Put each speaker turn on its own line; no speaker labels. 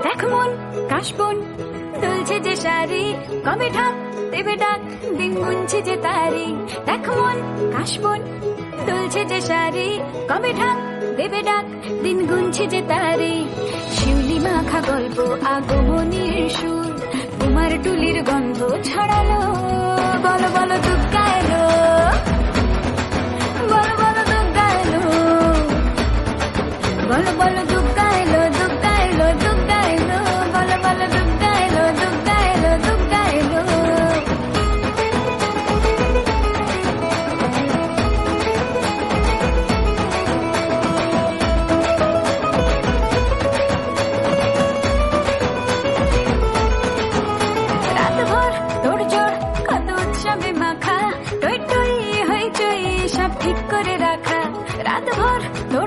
দেখ মন কাশবন দুলছে যে শাড়ি, কবে ঢাক দেবে ডাক, দিন গুনছে যে তারি। দেখ মন কাশবন দুলছে যে শাড়ি, কবে ঢাক দেবে ডাক, দিন গুনছে যে তারি। শিউলি মাখা গল্প আগমনীর সুর, তোমার টুলির গন্ধ ছড়ালো। বলো বলো দুগ্গা এলো, বলো বলো দুগ্গা এলো, বলো বলো দুগ্গা এলো, দুগ্গা এলো, দুগ্গা এলো, বলো বলো দুগ্গা এলো, দুগ্গা এলো, দুগ্গা এলো। রাতভর তোড়জোড় কত উৎসবে মাখা, টই টই হইচই সব ঠিক করে রাখা। রাতভর তোড়